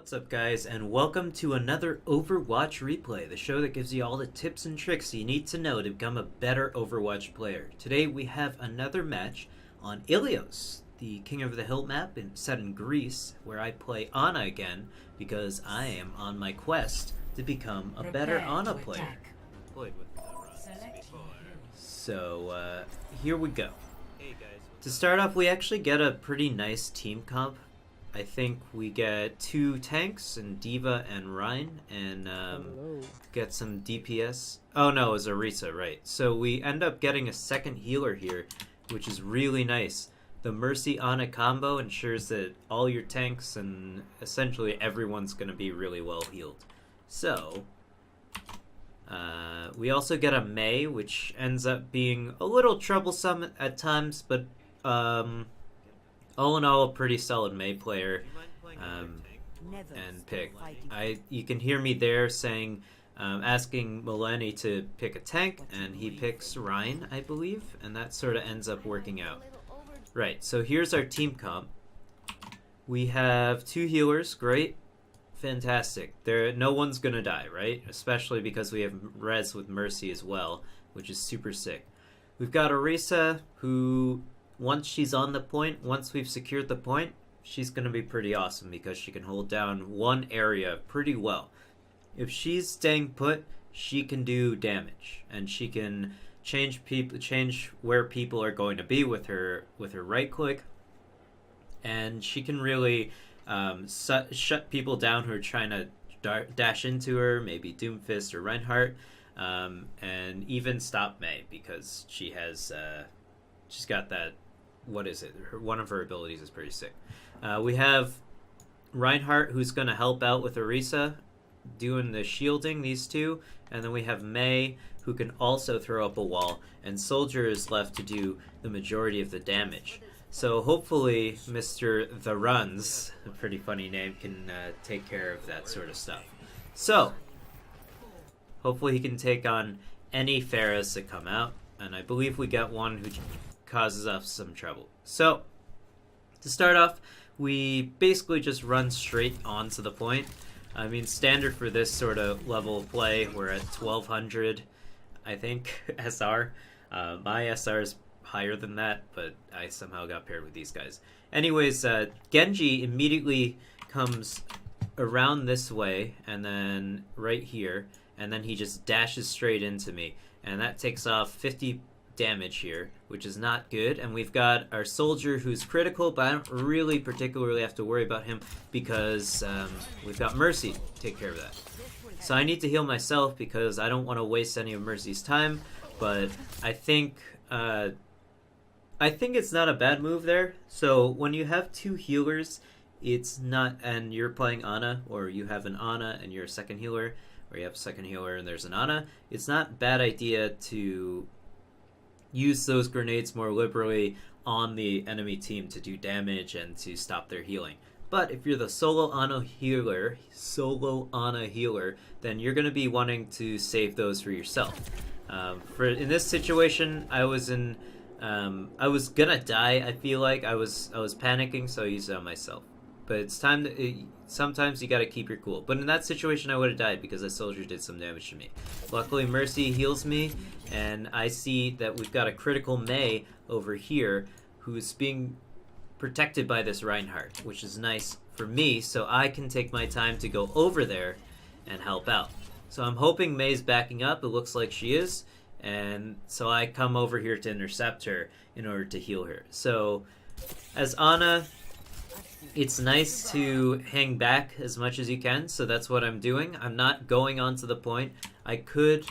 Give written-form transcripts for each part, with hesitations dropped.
What's up, guys, and welcome to another Overwatch replay, the show that gives you all the tips and tricks you need to know to become a better Overwatch player. Today we have another match on Ilios, the King of the Hill map set in Greece, where I play Ana again because I am on my quest to become a better Ana player. So here we go. To start off, we actually get a pretty nice team comp. I think we get 2 tanks and Diva and Rhine and get some DPS. Oh no, it was Orisa, right. So we end up getting a second healer here, which is really nice. The Mercy Ana combo ensures that all your tanks and essentially everyone's going to be really well healed. So we also get a Mei, which ends up being a little troublesome at times, but all in all, a pretty solid Mei player and pick. You can hear me there saying, asking Mileni to pick a tank, and he picks Rhine, I believe, and that sort of ends up working out. Right, so here's our team comp. We have 2 healers, great, fantastic. No one's gonna die, right? Especially because we have Res with Mercy as well, which is super sick. We've got Orisa, who once she's on the point, once we've secured the point, she's going to be pretty awesome because she can hold down one area pretty well. If she's staying put, she can do damage, and she can change where people are going to be with her right click, and she can really shut people down who are trying to dash into her, maybe Doomfist or Reinhardt, and even stop Mei because she has she's got that. What is it? One of her abilities is pretty sick. We have Reinhardt, who's going to help out with Orisa, doing the shielding, these two. And then we have Mei, who can also throw up a wall. And Soldier is left to do the majority of the damage. So hopefully Mr. The Runs, a pretty funny name, can take care of that sort of stuff. So, hopefully he can take on any Pharahs that come out. And I believe we got one who causes us some trouble. So, to start off, we basically just run straight on to the point. I mean, standard for this sort of level of play, we're at 1200, I think, SR. My SR is higher than that, but I somehow got paired with these guys. Anyways, Genji immediately comes around this way, and then right here, and then he just dashes straight into me. And that takes off 50 damage here, which is not good. And we've got our Soldier who's critical, but I don't really particularly have to worry about him because we've got Mercy to take care of that. So I need to heal myself because I don't want to waste any of Mercy's time, but I think it's not a bad move there. So when you have 2 healers, it's not, and you're playing Ana, or you have an Ana and you're a second healer, or you have a second healer and there's an Ana, it's not a bad idea to use those grenades more liberally on the enemy team to do damage and to stop their healing. But if you're the solo Ana healer, then you're going to be wanting to save those for yourself. In this situation, I was gonna die. I feel like I was panicking, so I used it on myself. But it's time to. Sometimes you gotta keep your cool. But in that situation, I would have died because the Soldier did some damage to me. Luckily, Mercy heals me, and I see that we've got a critical Mei over here who's being protected by this Reinhardt, which is nice for me, so I can take my time to go over there and help out. So I'm hoping Mei's backing up. It looks like she is, and so I come over here to intercept her in order to heal her. So as Ana, it's nice to hang back as much as you can, so that's what I'm doing. I'm not going onto the point. I could,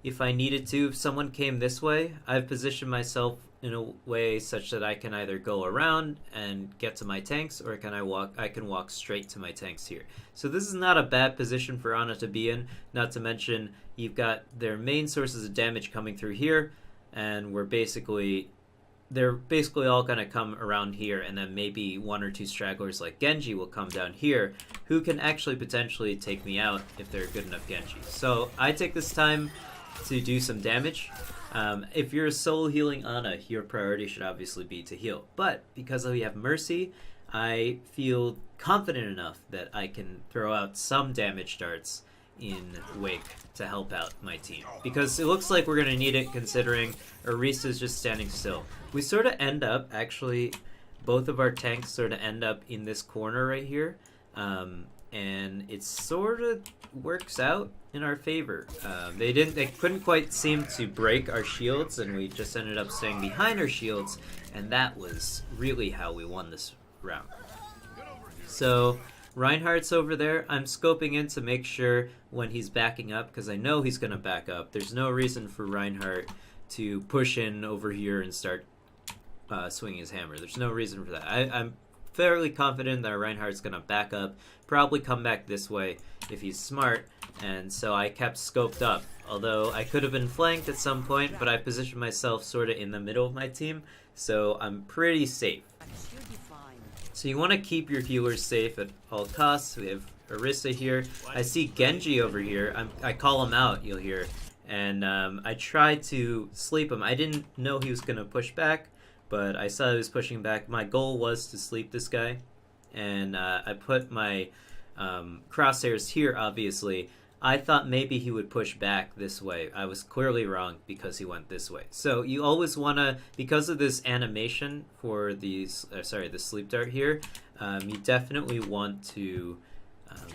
if I needed to, if someone came this way, I've positioned myself in a way such that I can either go around and get to my tanks, or I can walk straight to my tanks here. So this is not a bad position for Ana to be in, not to mention you've got their main sources of damage coming through here, and they're basically all going to come around here, and then maybe 1 or 2 stragglers like Genji will come down here, who can actually potentially take me out if they're good enough Genji. So I take this time to do some damage. If you're a solo healing Ana, your priority should obviously be to heal. But because we have Mercy, I feel confident enough that I can throw out some damage darts in Wake to help out my team. Because it looks like we're going to need it considering Orisa's just standing still. We sort of end up, actually, both of our tanks sort of end up in this corner right here. And it sort of works out in our favor. They couldn't quite seem to break our shields, and we just ended up staying behind our shields, and that was really how we won this round. So Reinhardt's over there. I'm scoping in to make sure when he's backing up, because I know he's going to back up. There's no reason for Reinhardt to push in over here and start swinging his hammer. There's no reason for that. I'm fairly confident that Reinhardt's going to back up, probably come back this way if he's smart, and so I kept scoped up. Although I could have been flanked at some point, but I positioned myself sort of in the middle of my team, so I'm pretty safe. So you want to keep your healers safe at all costs. We have Orisa here. I see Genji over here. I call him out, you'll hear. And I tried to sleep him. I didn't know he was going to push back, but I saw he was pushing back. My goal was to sleep this guy. And I put my crosshairs here, obviously. I thought maybe he would push back this way. I was clearly wrong because he went this way. So you always want to, because of this animation for these, the sleep dart here, you definitely want to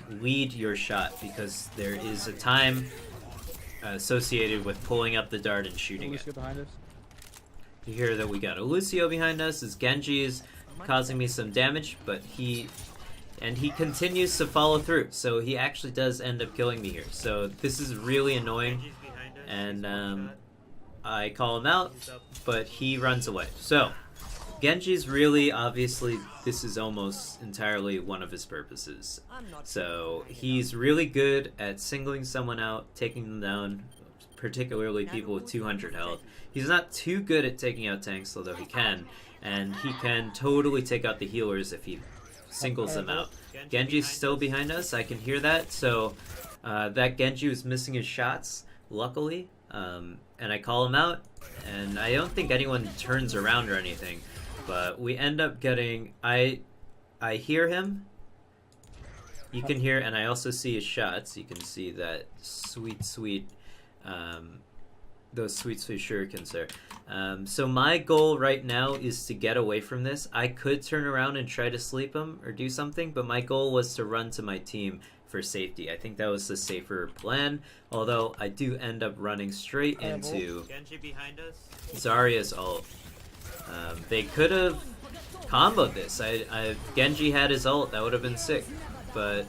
lead your shot, because there is a time associated with pulling up the dart and shooting it. Behind us. You hear that we got a Lucio behind us, as Genji is causing me some damage, but he continues to follow through, so he actually does end up killing me here. So this is really annoying, and I call him out, but he runs away. So Genji's really, obviously, this is almost entirely one of his purposes. So he's really good at singling someone out, taking them down, particularly people with 200 health. He's not too good at taking out tanks, although he can, and he can totally take out the healers if he singles them out. Genji's still behind us, I can hear that, so that Genji was missing his shots, luckily, and I call him out, and I don't think anyone turns around or anything, but we end up getting, I hear him, you can hear, and I also see his shots. You can see that sweet, those sweet shurikens there. So my goal right now is to get away from this. I could turn around and try to sleep him or do something, but my goal was to run to my team for safety. I think that was the safer plan, although I do end up running straight into Genji behind us. Zarya's ult. They could have comboed this. Genji had his ult, that would have been sick, but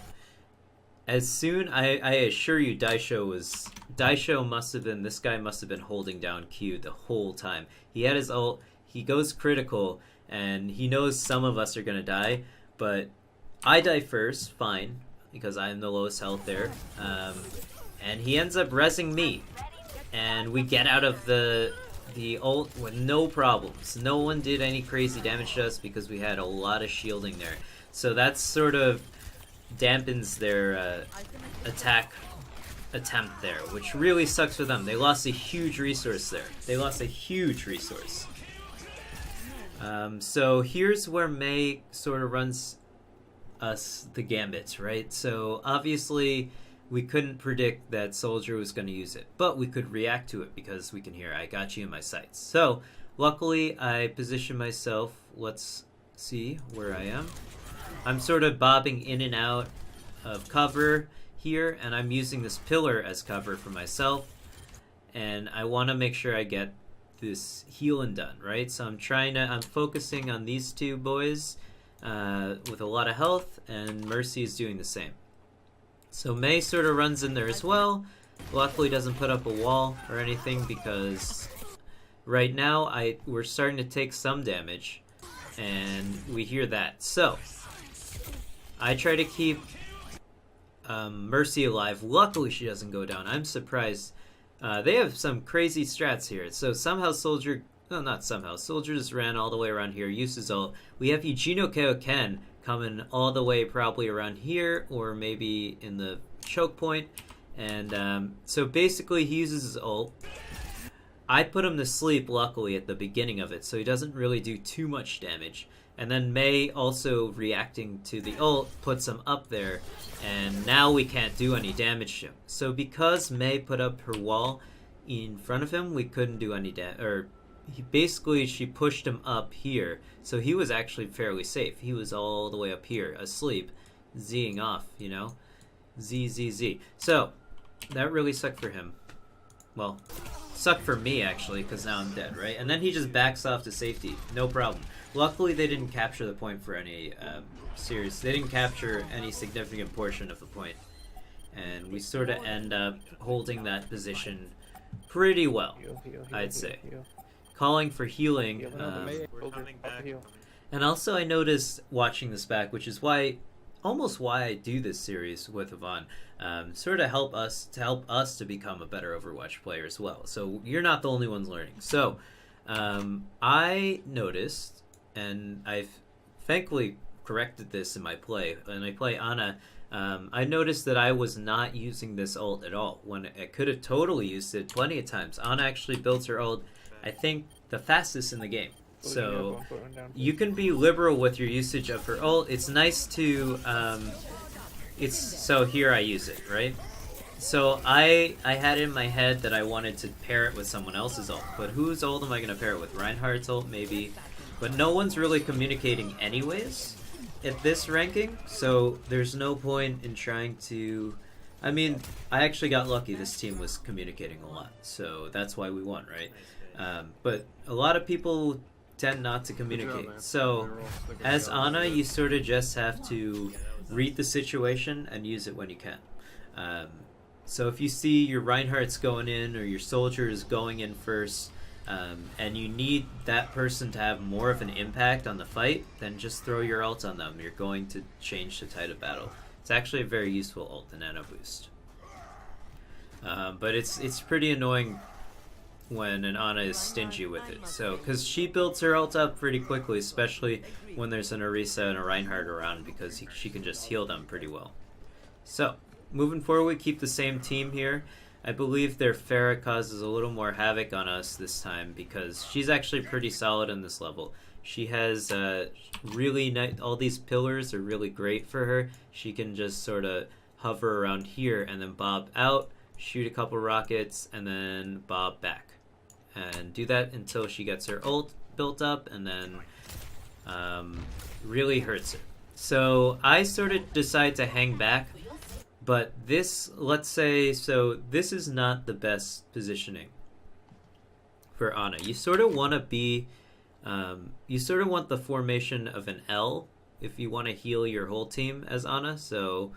as soon, I assure you, Daisho must have been, this guy must have been holding down Q the whole time. He had his ult, he goes critical, and he knows some of us are gonna die, but I die first, fine, because I'm the lowest health there, and he ends up rezzing me, and we get out of the ult with no problems. No one did any crazy damage to us because we had a lot of shielding there. So that's sort of dampens their attack attempt there, which really sucks for them. They lost a huge resource there. So here's where Mei sort of runs us the gambits, right? So obviously we couldn't predict that Soldier was going to use it, but we could react to it because we can hear, I got you in my sights. So luckily I position myself, let's see where I am. I'm sort of bobbing in and out of cover here, and I'm using this pillar as cover for myself, and I want to make sure I get this healing done, right? So I'm focusing on these two boys with a lot of health, and Mercy is doing the same. So Mei sort of runs in there as well. Luckily doesn't put up a wall or anything, because right now we're starting to take some damage, and we hear that. So I try to keep Mercy alive. Luckily she doesn't go down. I'm surprised. They have some crazy strats here. So somehow Soldier, no, not somehow, Soldier just ran all the way around here, used his ult. We have Eugenio Kaioken coming all the way probably around here, or maybe in the choke point. And so basically he uses his ult. I put him to sleep, luckily, at the beginning of it, so he doesn't really do too much damage. And then Mei also reacting to the ult puts him up there, and now we can't do any damage to him. So because Mei put up her wall in front of him, we couldn't do any damage. Or basically, she pushed him up here, so he was actually fairly safe. He was all the way up here, asleep, Zing off, you know? Z. So, that really sucked for him. Well, sucked for me, actually, because now I'm dead, right? And then he just backs off to safety. No problem. Luckily, they didn't capture the point for any serious... They didn't capture any significant portion of the point. And we sort of end up holding that position pretty well, I'd say. Calling for healing. And also, I noticed watching this back, which is almost why I do this series with Yvonne, sort of help us to become a better Overwatch player as well. So you're not the only ones learning. So I noticed, and I've thankfully corrected this in my play. When I play Ana, I noticed that I was not using this ult at all, when I could have totally used it plenty of times. Ana actually builds her ult, I think, the fastest in the game. So you can be liberal with your usage of her ult. It's nice to so here I use it, right? So I had in my head that I wanted to pair it with someone else's ult, but whose ult am I going to pair it with? Reinhardt's ult, maybe, but no one's really communicating anyways at this ranking, so there's no point in trying to... I mean, I actually got lucky. This team was communicating a lot, so that's why we won, right? But a lot of people tend not to communicate. So as Ana, you sort of just have to read the situation and use it when you can. So if you see your Reinhardt's going in, or your soldier is going in first, and you need that person to have more of an impact on the fight, then just throw your ult on them. You're going to change the tide of battle. It's actually a very useful ult, the nano boost. But it's pretty annoying when an Ana is stingy with it. So, because she builds her ult up pretty quickly, especially when there's an Orisa and a Reinhardt around, because she can just heal them pretty well. So, moving forward, we keep the same team here. I believe their Pharah causes a little more havoc on us this time, because she's actually pretty solid in this level. She has really nice... All these pillars are really great for her. She can just sort of hover around here and then bob out, shoot a couple rockets, and then bob back. And do that until she gets her ult built up, and then really hurts her. So I sort of decide to hang back, but this, let's say, so this is not the best positioning for Ana. You sort of want to be, you sort of want the formation of an L if you want to heal your whole team as Ana. So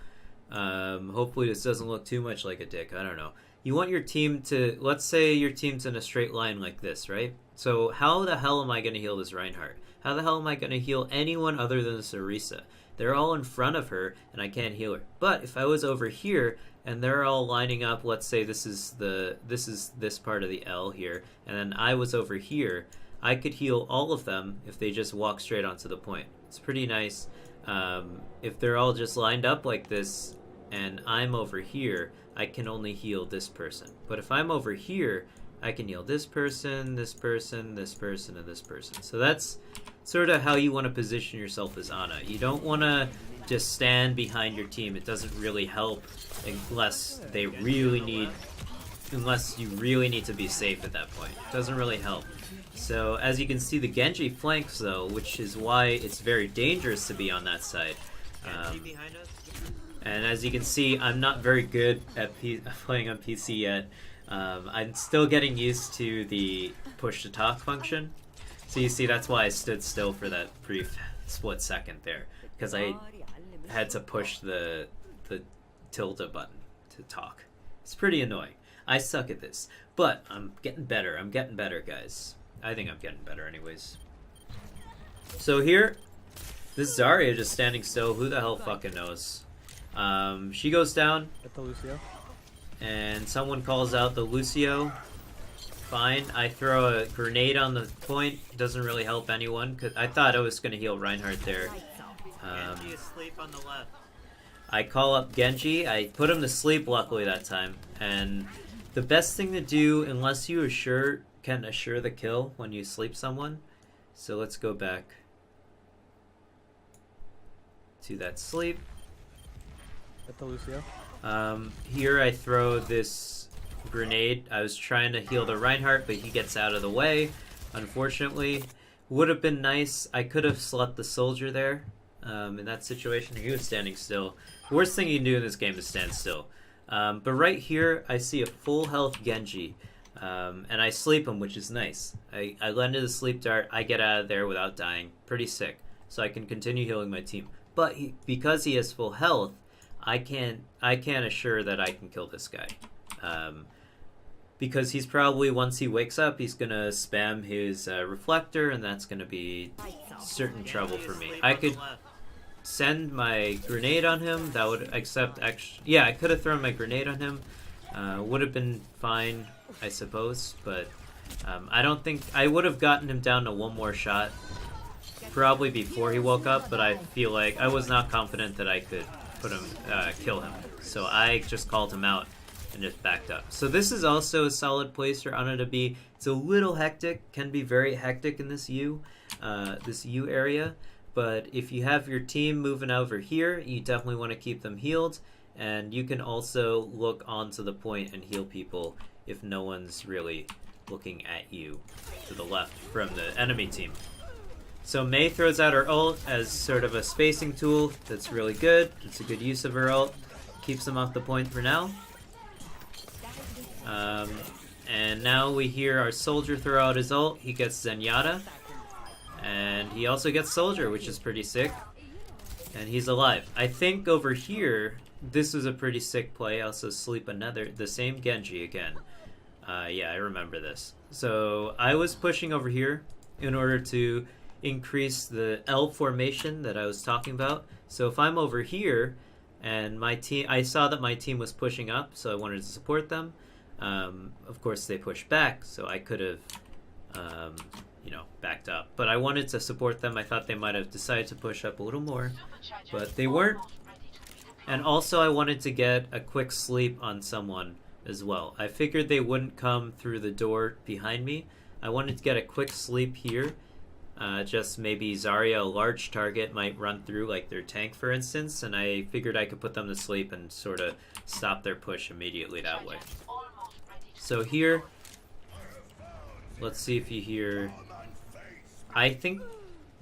hopefully this doesn't look too much like a dick. I don't know. You want your team to, let's say your team's in a straight line like this, right? So how the hell am I going to heal this Reinhardt? How the hell am I going to heal anyone other than this Orisa? They're all in front of her, and I can't heal her. But if I was over here, and they're all lining up, let's say this is this part of the L here, and then I was over here, I could heal all of them if they just walk straight onto the point. It's pretty nice. If they're all just lined up like this, and I'm over here, I can only heal this person. But if I'm over here, I can heal this person, this person, this person, and this person. So that's sort of how you want to position yourself as Ana. You don't want to just stand behind your team. It doesn't really help unless you really need to be safe at that point. It doesn't really help. So as you can see, the Genji flanks though, which is why it's very dangerous to be on that side. And as you can see, I'm not very good at playing on PC yet. I'm still getting used to the push to talk function. So you see, that's why I stood still for that brief split second there, because I had to push the tilde button to talk. It's pretty annoying. I suck at this, but I'm getting better. I'm getting better, guys. I think I'm getting better anyways. So here, this Zarya just standing still. Who the hell fucking knows? She goes down, and someone calls out the Lucio. Fine, I throw a grenade on the point. Doesn't really help anyone, because I thought I was going to heal Reinhardt there. Genji is asleep on the left. I call up Genji. I put him to sleep, luckily, that time. And the best thing to do, unless you can assure the kill when you sleep someone. So let's go back. to that sleep. Get the Lucio. Here I throw this grenade. I was trying to heal the Reinhardt, but he gets out of the way, unfortunately. Would have been nice. I could have slept the soldier there. In that situation, he was standing still. The worst thing you can do in this game is stand still. But right here, I see a full health Genji, and I sleep him, which is nice. I land into the sleep dart. I get out of there without dying. Pretty sick. So I can continue healing my team. But because he has full health, I can't assure that I can kill this guy. Because he's probably, once he wakes up, he's going to spam his reflector, and that's going to be certain trouble for me. I could send my grenade on him. That would accept extra. Yeah, I could have thrown my grenade on him. Would have been fine, I suppose. But I don't think... I would have gotten him down to one more shot, probably before he woke up, but I feel like I was not confident that I could kill him. So I just called him out and just backed up. So this is also a solid place for Ana to be. It's a little hectic, can be very hectic in this U area, but if you have your team moving over here, you definitely want to keep them healed, and you can also look onto the point and heal people if no one's really looking at you to the left from the enemy team. So Mei throws out her ult as sort of a spacing tool. That's really good. It's a good use of her ult. Keeps them off the point for now. And now we hear our soldier throw out his ult. He gets Zenyatta. And he also gets soldier, which is pretty sick. And he's alive. I think over here, this was a pretty sick play. Also sleep the same Genji again. Yeah, I remember this. So I was pushing over here in order to increase the L formation that I was talking about. So if I'm over here and my team, I saw that my team was pushing up, so I wanted to support them. Of course they pushed back, so I could have backed up, but I wanted to support them. I thought they might have decided to push up a little more, but they weren't. And also I wanted to get a quick sleep on someone as well. I figured they wouldn't come through the door behind me. I wanted to get a quick sleep here. Just maybe Zarya, a large target, might run through, like their tank, for instance, and I figured I could put them to sleep and sort of stop their push immediately that way. So here, let's see if you hear... I think,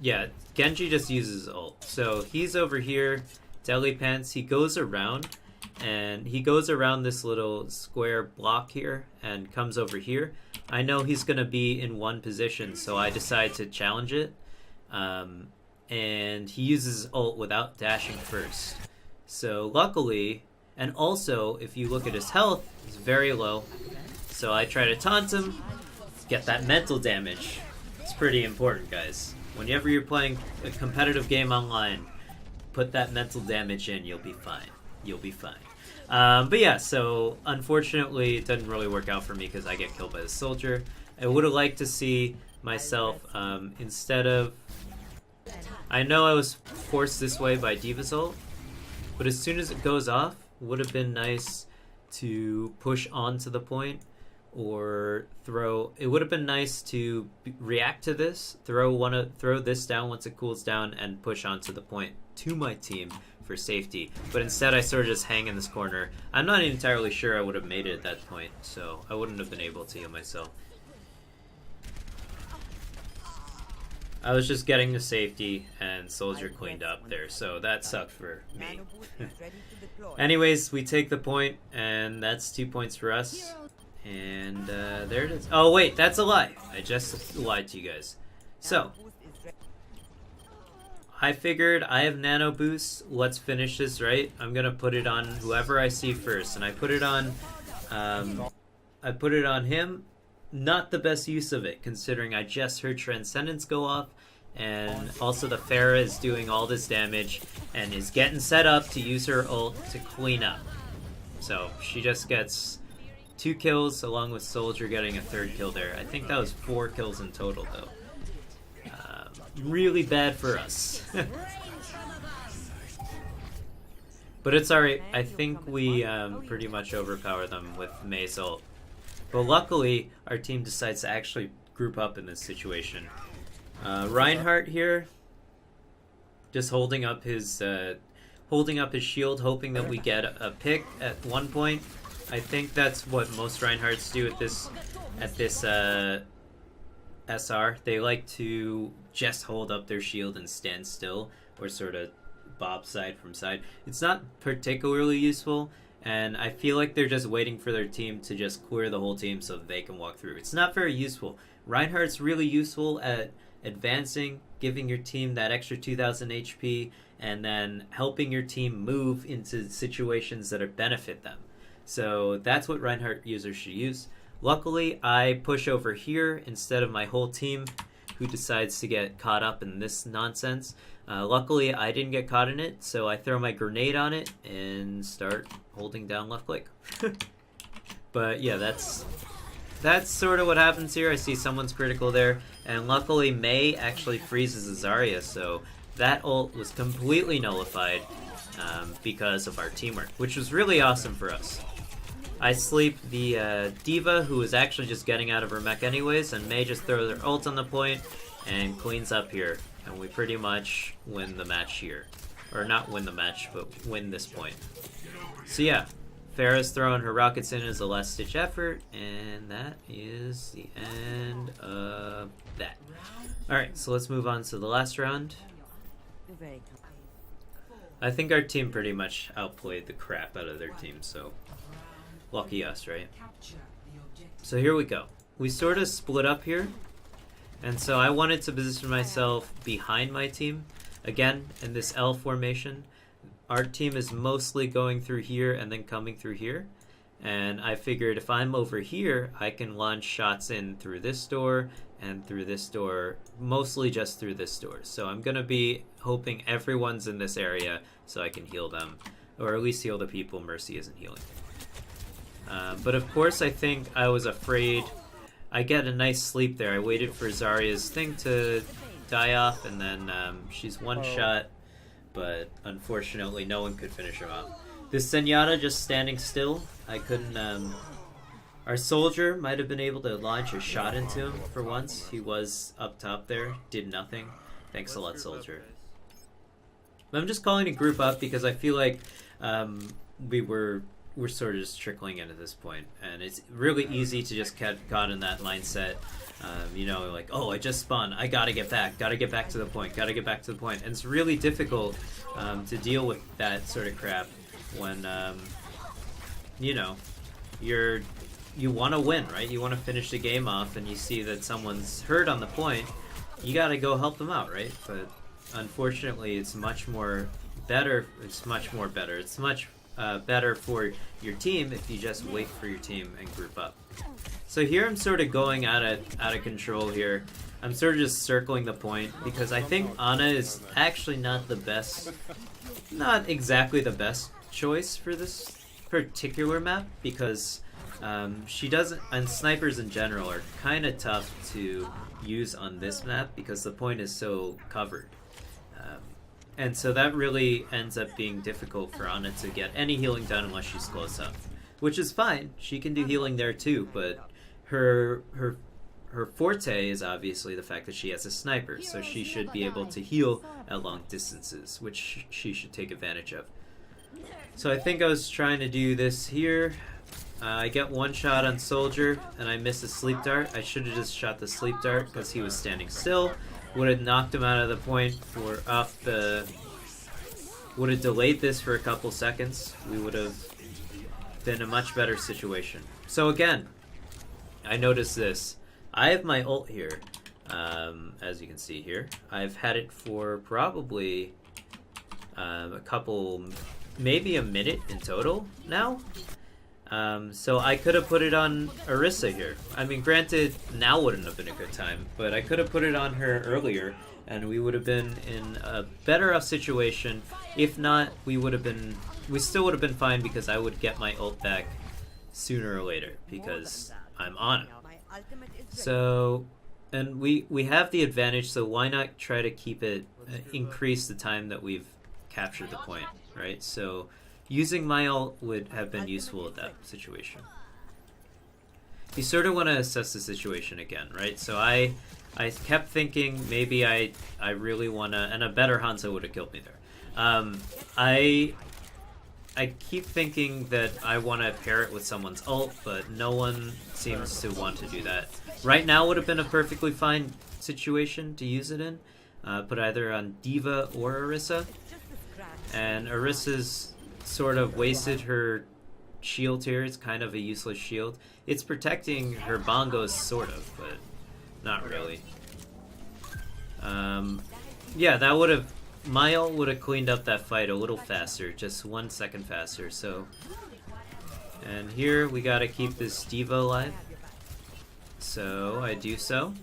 yeah, Genji just uses ult. So he's over here, Deli Pants, he goes around, and he goes around this little square block here and comes over here. I know he's going to be in one position, so I decide to challenge it. And he uses ult without dashing first. So luckily, and also if you look at his health, he's very low. So I try to taunt him, get that mental damage. It's pretty important, guys. Whenever you're playing a competitive game online, put that mental damage in, you'll be fine. You'll be fine. But yeah, so unfortunately it doesn't really work out for me because I get killed by the soldier. I would have liked to see myself, instead of... I know I was forced this way by D.Va's ult, but as soon as it goes off, would have been nice to push onto the point or throw... It would have been nice to react to this, throw this down once it cools down and push onto the point to my team for safety, but instead I sort of just hang in this corner. I'm not entirely sure I would have made it at that point, so I wouldn't have been able to heal myself. I was just getting to safety and soldier cleaned up there, so that sucked for me. Anyways, we take the point, and that's 2 points for us. And there it is. Oh wait, that's a lie. I just lied to you guys. So I figured I have nano boost. Let's finish this right. I'm gonna put it on whoever I see first, and I put it on him. Not the best use of it, considering I just heard Transcendence go off, and also the Pharah is doing all this damage and is getting set up to use her ult to clean up. So she just gets 2 kills, along with Soldier getting a 3rd kill there. I think that was 4 kills in total, though. Really bad for us. But it's alright. I think we pretty much overpower them with Mei's ult. But luckily, our team decides to actually group up in this situation. Reinhardt here, just holding up his holding up his shield, hoping that we get a pick at one point. I think that's what most Reinhardts do at this SR. They like to just hold up their shield and stand still, or sort of bob side from side. It's not particularly useful, and I feel like they're just waiting for their team to just clear the whole team so they can walk through. It's not very useful. Reinhardt's really useful at advancing, giving your team that extra 2000 HP, and then helping your team move into situations that benefit them. So that's what Reinhardt users should use. Luckily, I push over here instead of my whole team, who decides to get caught up in this nonsense. Luckily, I didn't get caught in it, so I throw my grenade on it and start holding down left click. But yeah, that's sort of what happens here. I see someone's critical there, and luckily Mei actually freezes a Zarya, so that ult was completely nullified because of our teamwork, which was really awesome for us. I sleep the D.Va, who was actually just getting out of her mech anyways, and Mei just throws her ult on the point and cleans up here, and we pretty much win the match here. Or not win the match, but win this point. So yeah, Pharah's throwing her rockets in as a last-ditch effort, and that is the end of that. Alright, so let's move on to the last round. I think our team pretty much outplayed the crap out of their team, so lucky us, right? So here we go. We sort of split up here, and so I wanted to position myself behind my team. Again, in this L formation, our team is mostly going through here and then coming through here. And I figured if I'm over here, I can launch shots in through this door and through this door, mostly just through this door. So I'm going to be hoping everyone's in this area so I can heal them, or at least heal the people Mercy isn't healing. But of course, I think I was afraid. I get a nice sleep there. I waited for Zarya's thing to die off, and then she's one shot, but unfortunately no one could finish her off. This Zenyatta just standing still. I couldn't... Our soldier might have been able to launch a shot into him for once. He was up top there, did nothing. Thanks a lot, soldier. But I'm just calling a group up because I feel like we're sort of just trickling in at this point, and it's really easy to just get caught in that mindset. You know, like, oh, I just spawned, I gotta get back to the point, and it's really difficult to deal with that sort of crap when you know, you want to win, right? You want to finish the game off, and you see that someone's hurt on the point, you gotta go help them out, right? But unfortunately, it's much better for your team if you just wait for your team and group up. So here I'm sort of going out of control here. I'm sort of just circling the point because I think Ana is actually not exactly the best choice for this particular map, because she doesn't, and snipers in general are kind of tough to use on this map because the point is so covered. And so that really ends up being difficult for Ana to get any healing done unless she's close up. Which is fine, she can do healing there too, but her forte is obviously the fact that she has a sniper, so she should be able to heal at long distances, which she should take advantage of. So I think I was trying to do this here. I get one shot on Soldier, and I miss a sleep dart. I should have just shot the sleep dart because he was standing still. Would have knocked him out of the point would have delayed this for a couple seconds. We would have been in a much better situation. So again, I noticed this. I have my ult here, as you can see here. I've had it for probably a couple, maybe a minute in total now. So I could have put it on Orisa here. I mean, granted, now wouldn't have been a good time, but I could have put it on her earlier, and we would have been in a better off situation. If not, we still would have been fine because I would get my ult back sooner or later because I'm on it. So, and we have the advantage, so why not try to keep it, increase the time that we've captured the point, right? So using my ult would have been useful at that situation. You sort of want to assess the situation again, right? So I kept thinking maybe I really want to, and a better Hanzo would have killed me there. I keep thinking that I want to pair it with someone's ult, but no one seems to want to do that. Right now would have been a perfectly fine situation to use it in. Put either on D.Va or Orisa. And Orisa's sort of wasted her shield here. It's kind of a useless shield. It's protecting her bongos, sort of, but not really. Yeah, that would have... My ult would have cleaned up that fight a little faster, just 1 second faster, so... And here, we gotta keep this D.Va alive. So, I do so.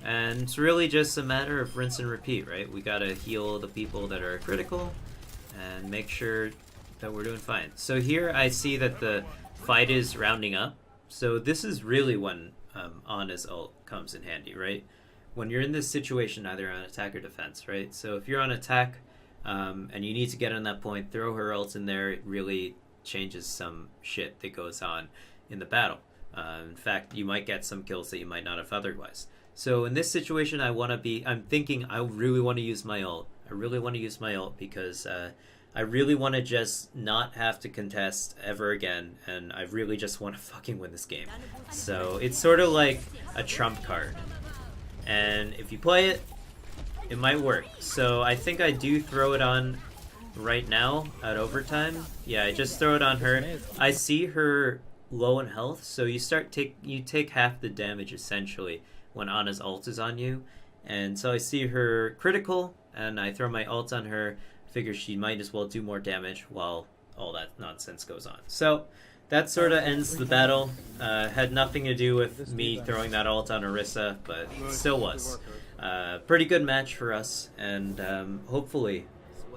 And it's really just a matter of rinse and repeat, right? We gotta heal the people that are critical, and make sure that we're doing fine. So here, I see that the fight is rounding up. So this is really when Ana's ult comes in handy, right? When you're in this situation, either on attack or defense, right? So if you're on attack and you need to get on that point, throw her ult in there. It really changes some shit that goes on in the battle. In fact, you might get some kills that you might not have otherwise. So in this situation, I'm thinking I really want to use my ult. I really want to use my ult because I really want to just not have to contest ever again, and I really just want to fucking win this game. So it's sort of like a trump card. And if you play it, it might work. So I think I do throw it on right now at overtime. Yeah, I just throw it on her. I see her low in health, so you take half the damage essentially when Ana's ult is on you. And so I see her critical, and I throw my ult on her. Figure she might as well do more damage while all that nonsense goes on. So that sort of ends the battle. Had nothing to do with me throwing that ult on Orisa, but still was. Pretty good match for us, and hopefully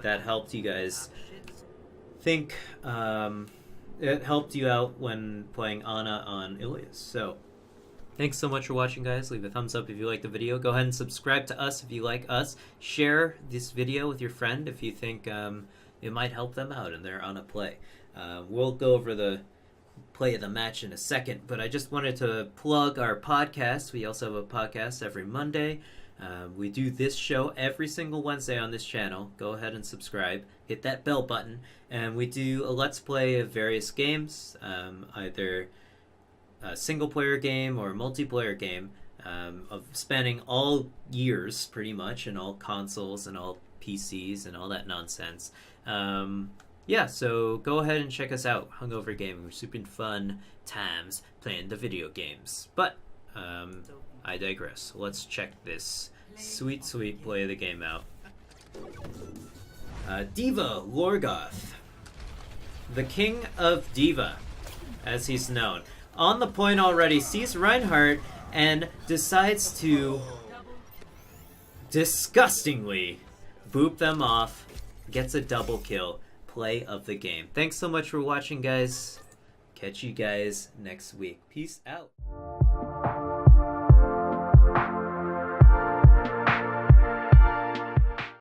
that helped you guys think. It helped you out when playing Ana on Ilios. So thanks so much for watching, guys. Leave a thumbs up if you like the video. Go ahead and subscribe to us if you like us. Share this video with your friend if you think it might help them out and they're on a play. We'll go over the play of the match in a second, but I just wanted to plug our podcast. We also have a podcast every Monday. We do this show every single Wednesday on this channel. Go ahead and subscribe. Hit that bell button. And we do a Let's Play of various games, either a single-player game or a multiplayer game, of spanning all years, pretty much, and all consoles and all PCs and all that nonsense. Yeah, so go ahead and check us out. Hungover Gaming. We're super fun times playing the video games. But I digress. Let's check this sweet, sweet play of the game out. D.Va Lorgoth, the king of D.Va, as he's known. On the point already, sees Reinhardt and decides to disgustingly boop them off. Gets a double kill. Play of the game. Thanks so much for watching, guys. Catch you guys next week. Peace out.